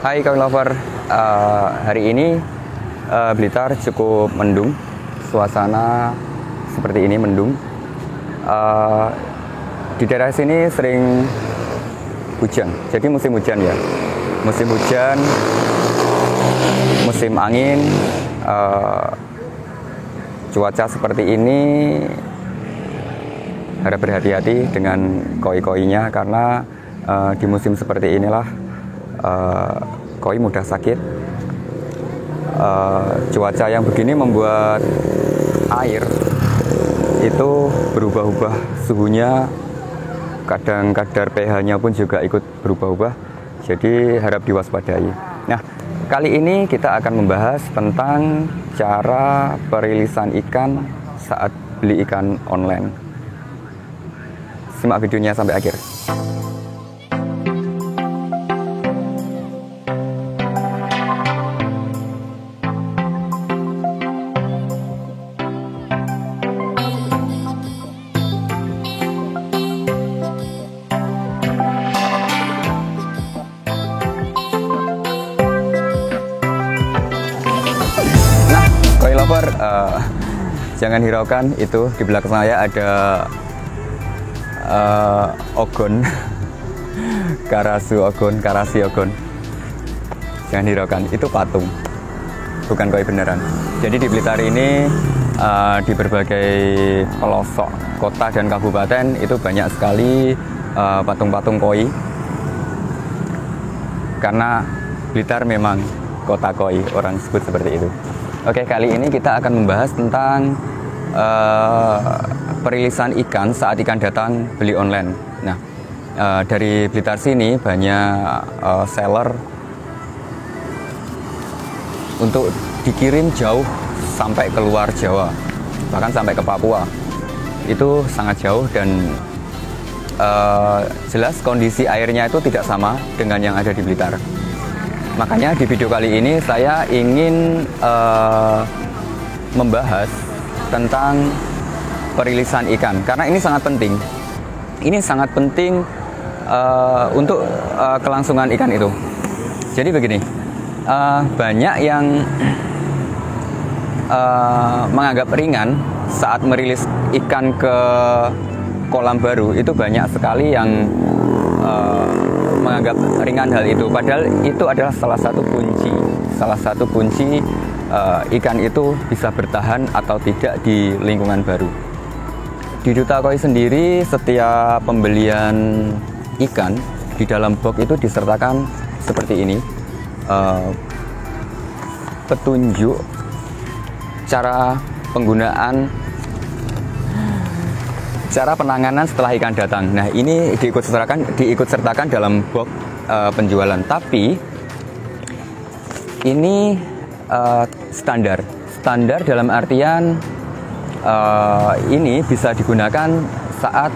Hai kawan lover, hari ini Blitar cukup mendung, suasana seperti ini mendung. Di daerah sini sering hujan, jadi musim hujan ya, musim hujan, musim angin, cuaca seperti ini harap berhati-hati dengan koi-koinya karena di musim seperti inilah koi mudah sakit. Cuaca yang begini membuat air itu berubah-ubah suhunya, kadang kadar pH-nya pun juga ikut berubah-ubah, jadi harap diwaspadai. Nah, kali ini kita akan membahas tentang cara perilisan ikan saat beli ikan online. Simak videonya sampai akhir. Lover, jangan hiraukan, itu di belakang saya ada ogon, karasi ogon. Jangan hiraukan, itu patung, bukan koi beneran. Jadi di Blitar ini di berbagai pelosok kota dan kabupaten itu banyak sekali patung-patung koi, karena Blitar memang kota koi, orang sebut seperti itu. Oke, kali ini kita akan membahas tentang perilisan ikan saat ikan datang beli online. Nah, dari Blitar sini banyak seller untuk dikirim jauh sampai ke luar Jawa, bahkan sampai ke Papua. Itu sangat jauh dan jelas kondisi airnya itu tidak sama dengan yang ada di Blitar. Makanya di video kali ini saya ingin membahas tentang perilisan ikan, karena ini sangat penting. Ini sangat penting untuk kelangsungan ikan itu. Jadi begini, banyak yang menganggap ringan saat merilis ikan ke kolam baru. Itu banyak sekali yang menganggap ringan hal itu, padahal itu adalah salah satu kunci ikan itu bisa bertahan atau tidak di lingkungan baru. Di Duta Koi sendiri, setiap pembelian ikan di dalam box itu disertakan seperti ini, petunjuk cara penggunaan, cara penanganan setelah ikan datang. Nah, ini diikut sertakan dalam box penjualan. Tapi ini standar dalam artian ini bisa digunakan saat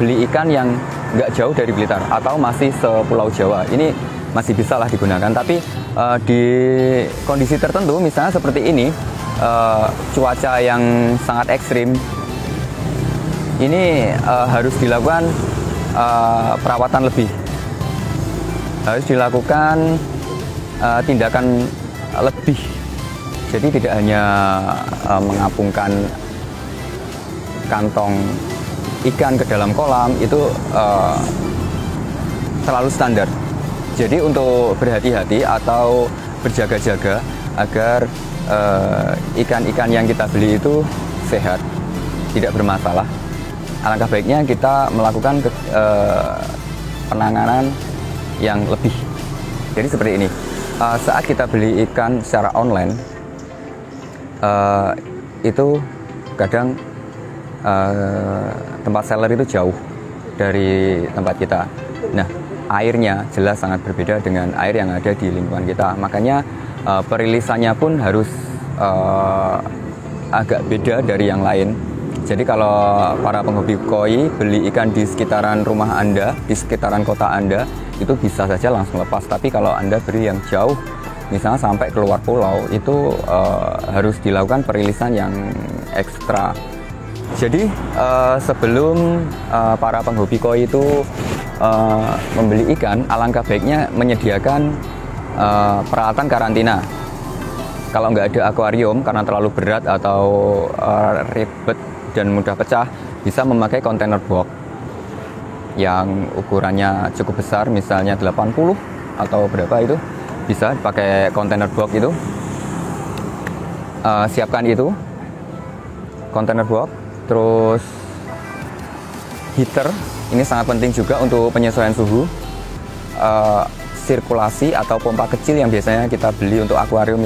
beli ikan yang nggak jauh dari Blitar atau masih sepulau Jawa. Ini masih bisa lah digunakan. Tapi di kondisi tertentu, misalnya seperti ini, cuaca yang sangat ekstrim, ini harus dilakukan perawatan lebih, harus dilakukan tindakan lebih. Jadi tidak hanya mengapungkan kantong ikan ke dalam kolam, itu terlalu standar. Jadi untuk berhati-hati atau berjaga-jaga agar ikan-ikan yang kita beli itu sehat, tidak bermasalah, alangkah baiknya kita melakukan penanganan yang lebih. Jadi seperti ini, saat kita beli ikan secara online, itu kadang tempat seller itu jauh dari tempat kita. Nah, airnya jelas sangat berbeda dengan air yang ada di lingkungan kita. Makanya perilisannya pun harus agak beda dari yang lain. Jadi kalau para penghobi koi beli ikan di sekitaran rumah Anda, di sekitaran kota Anda, itu bisa saja langsung lepas. Tapi kalau Anda beli yang jauh, misalnya sampai keluar pulau, itu harus dilakukan perilisan yang ekstra. Jadi sebelum para penghobi koi itu membeli ikan, alangkah baiknya menyediakan peralatan karantina. Kalau nggak ada akuarium karena terlalu berat atau ribet dan mudah pecah, bisa memakai kontainer box yang ukurannya cukup besar, misalnya 80 atau berapa itu, bisa pakai kontainer box itu. Siapkan itu, kontainer box, terus heater, ini sangat penting juga untuk penyesuaian suhu. Sirkulasi atau pompa kecil yang biasanya kita beli untuk akuarium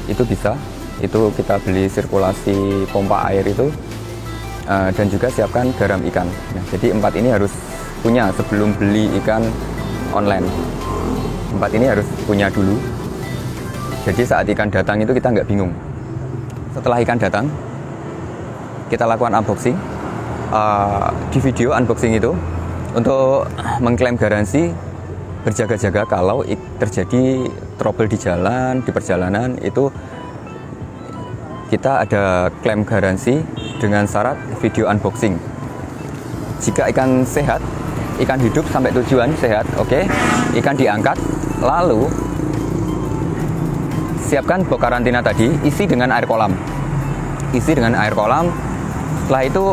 itu bisa, itu kita beli sirkulasi pompa air itu. Dan juga siapkan garam ikan. Nah, jadi 4 ini harus punya sebelum beli ikan online. 4 ini harus punya dulu. Jadi saat ikan datang itu kita nggak bingung. Setelah ikan datang, kita lakukan unboxing. Di video unboxing itu untuk mengklaim garansi, berjaga-jaga kalau terjadi trouble di jalan, di perjalanan, itu kita ada klaim garansi dengan syarat video unboxing. Jika ikan sehat, ikan hidup sampai tujuan sehat, oke, ikan diangkat, lalu siapkan box karantina tadi, isi dengan air kolam. Isi dengan air kolam. Setelah itu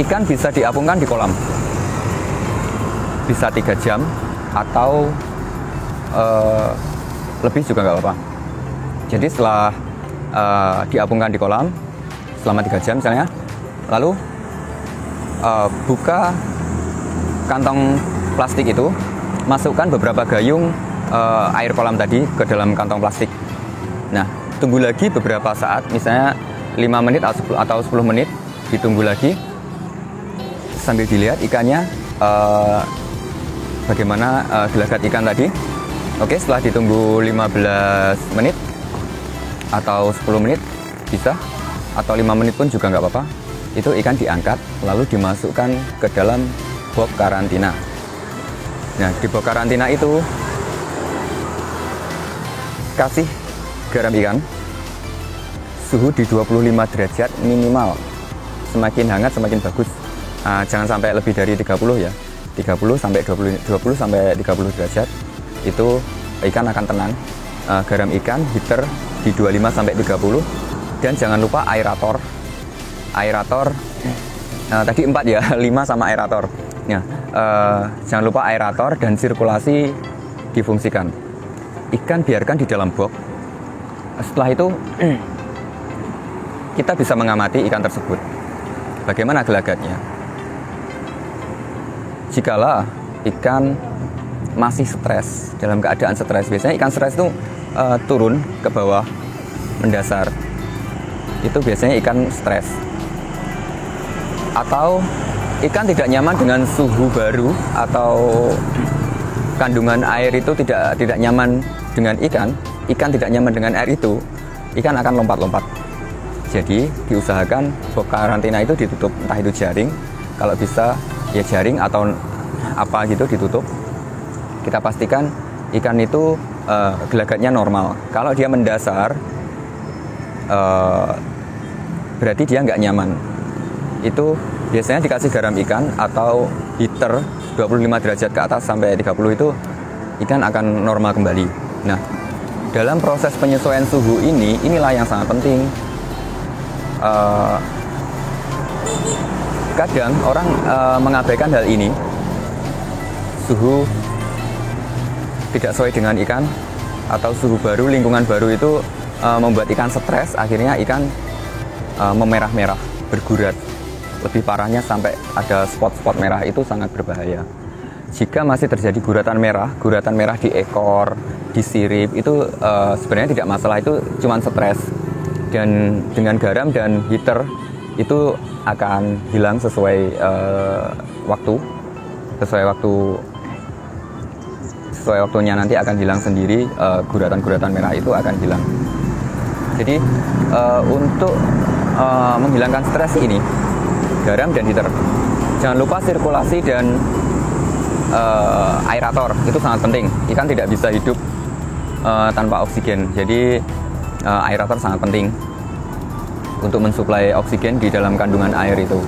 ikan bisa diapungkan di kolam, bisa 3 jam atau lebih juga nggak apa-apa. Jadi setelah diapungkan di kolam selama 3 jam misalnya, lalu buka kantong plastik itu, masukkan beberapa gayung air kolam tadi ke dalam kantong plastik. Nah, tunggu lagi beberapa saat, misalnya 5 menit atau 10 menit, ditunggu lagi sambil dilihat ikannya bagaimana gelagat ikan tadi. Oke, setelah ditunggu 15 menit atau 10 menit bisa, atau 5 menit pun juga nggak apa-apa, itu ikan diangkat lalu dimasukkan ke dalam box karantina. Nah, di box karantina itu kasih garam ikan, suhu di 25 derajat minimal, semakin hangat semakin bagus. Jangan sampai lebih dari 30 ya, 20 sampai 30 derajat, itu ikan akan tenang. Garam ikan, heater di 25 sampai 30, dan jangan lupa aerator. Tadi 4 ya, 5 sama aerator. Nah, jangan lupa aerator dan sirkulasi difungsikan. Ikan biarkan di dalam box. Setelah itu kita bisa mengamati ikan tersebut, bagaimana gelagatnya. Jikalau ikan masih stres, dalam keadaan stres, biasanya ikan stres itu turun ke bawah, mendasar, itu biasanya ikan stres. Atau ikan tidak nyaman dengan suhu baru, atau kandungan air itu tidak nyaman dengan ikan tidak nyaman dengan air itu, ikan akan lompat-lompat. Jadi diusahakan box karantina itu ditutup, entah itu jaring, kalau bisa ya jaring atau apa gitu ditutup. Kita pastikan ikan itu gelagatnya normal. Kalau dia mendasar, berarti dia nggak nyaman. Itu biasanya dikasih garam ikan atau heater 25 derajat ke atas sampai 30, itu ikan akan normal kembali. Nah, dalam proses penyesuaian suhu inilah yang sangat penting. Kadang orang mengabaikan hal ini. Suhu tidak sesuai dengan ikan, atau suhu baru, lingkungan baru itu membuat ikan stres, akhirnya ikan memerah-merah, bergurat. Lebih parahnya sampai ada spot-spot merah, itu sangat berbahaya. Jika masih terjadi guratan merah di ekor, di sirip, itu sebenarnya tidak masalah, itu cuma stres. Dan dengan garam dan heater itu akan hilang sesuai waktunya, nanti akan hilang sendiri. Guratan-guratan merah itu akan hilang. Jadi untuk menghilangkan stres ini, garam dan heater. Jangan lupa sirkulasi dan aerator, itu sangat penting. Ikan tidak bisa hidup tanpa oksigen. Jadi aerator sangat penting untuk mensuplai oksigen di dalam kandungan air itu.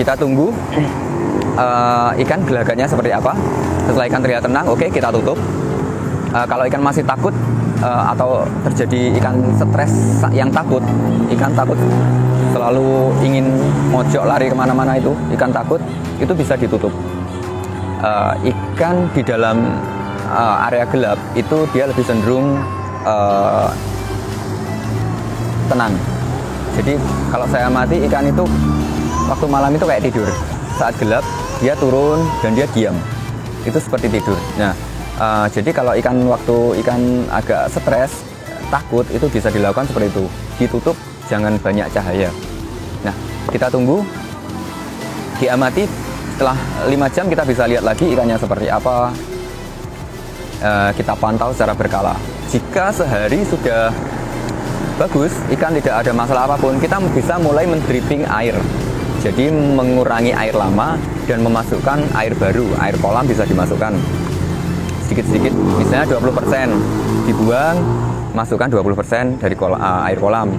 Kita tunggu ikan gelagatnya seperti apa. Setelah ikan terlihat tenang, oke, kita tutup. Kalau ikan masih takut atau terjadi ikan stres yang takut, ikan takut selalu ingin mojok lari kemana-mana, itu ikan takut itu bisa ditutup. Ikan di dalam area gelap itu dia lebih cenderung tenang. Jadi kalau saya amati ikan itu waktu malam itu kayak tidur. Saat gelap dia turun dan dia diam. Itu seperti tidur. Nah, jadi kalau waktu ikan agak stres, takut, itu bisa dilakukan seperti itu. Ditutup, jangan banyak cahaya. Nah, kita tunggu, diamati, setelah 5 jam kita bisa lihat lagi ikannya seperti apa. Kita pantau secara berkala. Jika sehari sudah bagus, ikan tidak ada masalah apapun, kita bisa mulai mendripping air. Jadi mengurangi air lama dan memasukkan air baru. Air kolam bisa dimasukkan sedikit-sedikit, misalnya 20%, dibuang, masukkan 20% dari air kolam.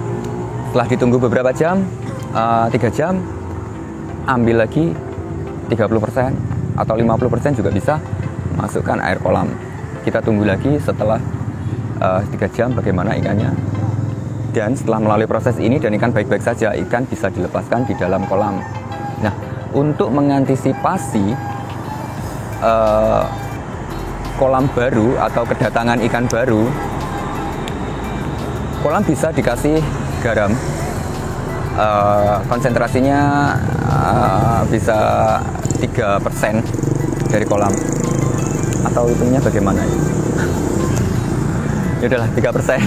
Setelah ditunggu beberapa jam, 3 jam, ambil lagi 30% atau 50% juga bisa, masukkan air kolam. Kita tunggu lagi setelah 3 jam bagaimana ikannya. Dan setelah melalui proses ini dan ikan baik-baik saja, ikan bisa dilepaskan di dalam kolam. Nah, untuk mengantisipasi kolam baru atau kedatangan ikan baru, kolam bisa dikasih garam. Konsentrasinya bisa 3% dari kolam. Atau hitungnya bagaimana ya? Ya udahlah, 3%.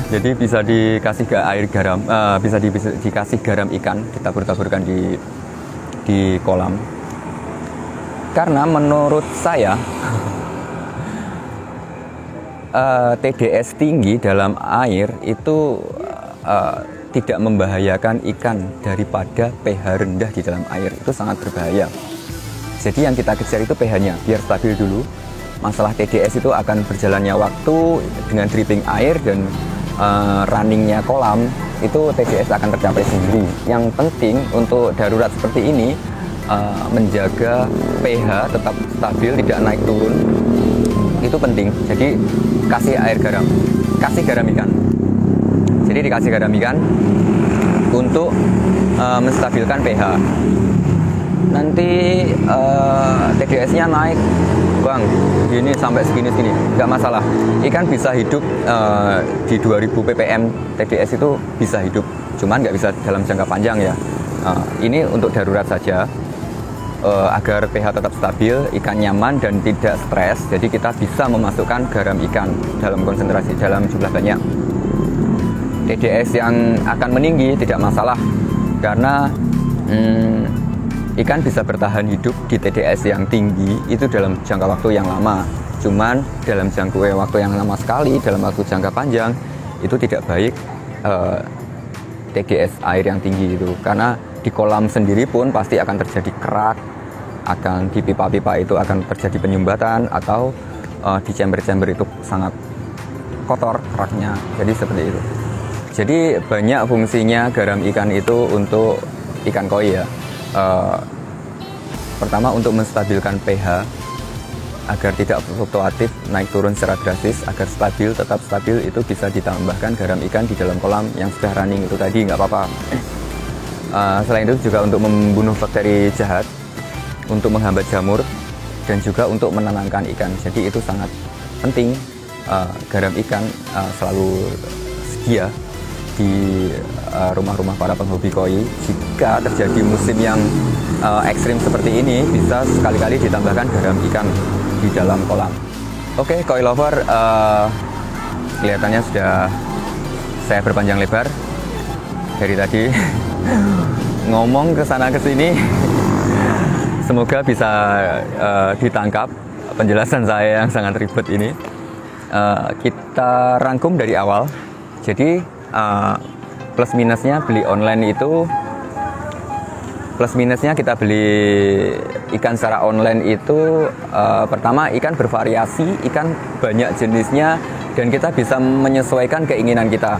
Jadi bisa dikasih air garam, bisa dikasih garam ikan, ditabur-taburkan di kolam. Karena menurut saya TDS tinggi dalam air itu tidak membahayakan ikan daripada pH rendah di dalam air. Itu sangat berbahaya. Jadi yang kita kejar itu pH-nya, biar stabil dulu. Masalah TDS itu akan berjalannya waktu dengan dripping air dan runningnya kolam, itu TDS akan tercapai sendiri. Yang penting untuk darurat seperti ini, menjaga pH tetap stabil, tidak naik turun, itu penting. Jadi kasih air garam, kasih garam ikan. Jadi dikasih garam ikan untuk menstabilkan pH. Nanti TDS-nya naik, bang, gini sampai segini, nggak masalah. Ikan bisa hidup di 2000 ppm TDS itu bisa hidup, cuman nggak bisa dalam jangka panjang ya. Ini untuk darurat saja, agar pH tetap stabil, ikan nyaman dan tidak stres. Jadi kita bisa memasukkan garam ikan dalam konsentrasi, dalam jumlah banyak. TDS yang akan meninggi tidak masalah, karena ikan bisa bertahan hidup di TDS yang tinggi itu dalam jangka waktu yang lama. Cuman dalam jangka waktu yang lama sekali, dalam waktu jangka panjang, itu tidak baik TDS air yang tinggi itu. Karena di kolam sendiri pun pasti akan terjadi kerak, akan di pipa-pipa itu akan terjadi penyumbatan, atau di chamber-chamber itu sangat kotor keraknya. Jadi seperti itu. Jadi banyak fungsinya garam ikan itu untuk ikan koi ya. Pertama untuk menstabilkan pH agar tidak fluktuatif naik turun secara drastis, agar stabil, tetap stabil, itu bisa ditambahkan garam ikan di dalam kolam yang sudah running itu tadi, nggak apa-apa. Selain itu juga untuk membunuh bakteri jahat, untuk menghambat jamur, dan juga untuk menenangkan ikan. Jadi itu sangat penting, garam ikan selalu sedia di rumah-rumah para penghobi koi. Jika terjadi musim yang ekstrim seperti ini, bisa sekali-kali ditambahkan garam ikan di dalam kolam. Oke, koi lover, kelihatannya sudah saya berpanjang lebar dari tadi ngomong ke sana ke sini. Semoga bisa ditangkap penjelasan saya yang sangat ribet ini. Kita rangkum dari awal. Jadi plus minusnya beli online itu, plus minusnya kita beli ikan secara online itu, pertama ikan bervariasi, ikan banyak jenisnya, dan kita bisa menyesuaikan keinginan kita.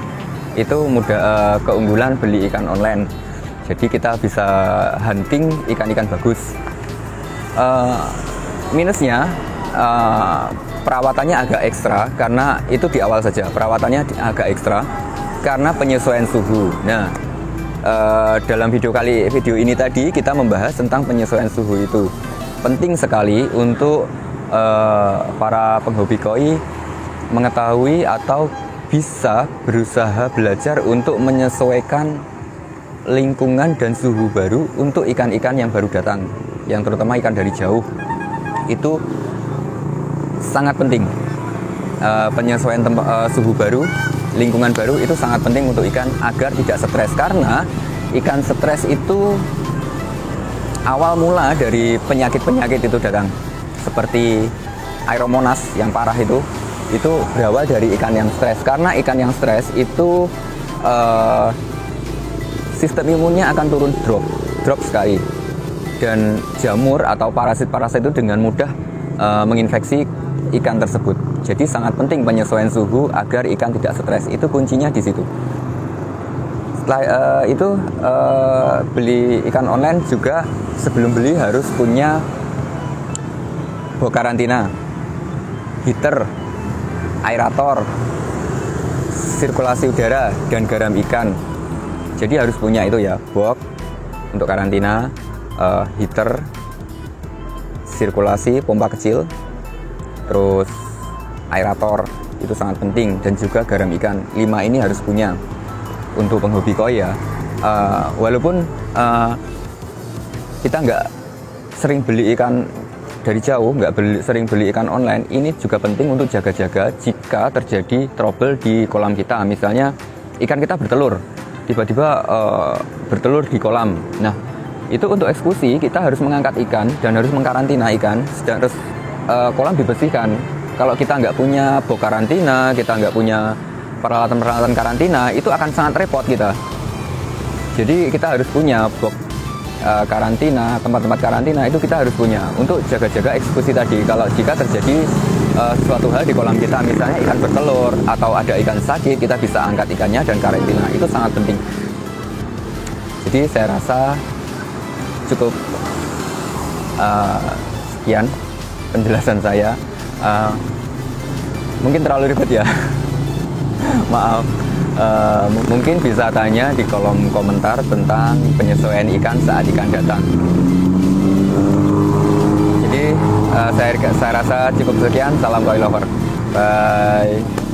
Itu mudah, keunggulan beli ikan online. Jadi kita bisa hunting ikan-ikan bagus. Minusnya perawatannya agak ekstra karena itu di awal saja. Perawatannya agak ekstra karena penyesuaian suhu. Nah, dalam video ini tadi kita membahas tentang penyesuaian suhu itu. Penting sekali untuk para penghobi koi mengetahui atau bisa berusaha belajar untuk menyesuaikan lingkungan dan suhu baru untuk ikan-ikan yang baru datang, yang terutama ikan dari jauh. Itu sangat penting. Penyesuaian suhu baru, lingkungan baru itu sangat penting untuk ikan agar tidak stres, karena ikan stres itu awal mula dari penyakit-penyakit itu datang, seperti Aeromonas yang parah itu berawal dari ikan yang stres. Karena ikan yang stres itu sistem imunnya akan turun, drop sekali, dan jamur atau parasit-parasit itu dengan mudah menginfeksi ikan tersebut. Jadi sangat penting penyesuaian suhu agar ikan tidak stres. Itu kuncinya di situ. Setelah itu beli ikan online juga, sebelum beli harus punya box karantina, heater, aerator, sirkulasi udara, dan garam ikan. Jadi harus punya itu ya, box untuk karantina, heater, sirkulasi, pompa kecil, terus aerator, itu sangat penting, dan juga garam ikan. 5 ini harus punya untuk penghobi koi ya. Walaupun kita nggak sering beli ikan dari jauh, sering beli ikan online, ini juga penting untuk jaga-jaga jika terjadi trouble di kolam kita. Misalnya ikan kita bertelur, tiba-tiba bertelur di kolam. Nah, itu untuk eksekusi kita harus mengangkat ikan dan harus mengkarantina ikan, dan harus kolam dibersihkan. Kalau kita nggak punya box karantina, kita nggak punya peralatan-peralatan karantina, itu akan sangat repot kita. Jadi kita harus punya box karantina, tempat-tempat karantina itu kita harus punya untuk jaga-jaga eksekusi tadi. Kalau jika terjadi suatu hal di kolam kita, misalnya ikan bertelur atau ada ikan sakit, kita bisa angkat ikannya dan karantina. Itu sangat penting. Jadi saya rasa cukup sekian penjelasan saya. Mungkin terlalu ribet ya. Maaf. Mungkin bisa tanya di kolom komentar tentang penyesuaian ikan saat ikan datang. Jadi saya rasa cukup sekian. Salam koi lover. Bye.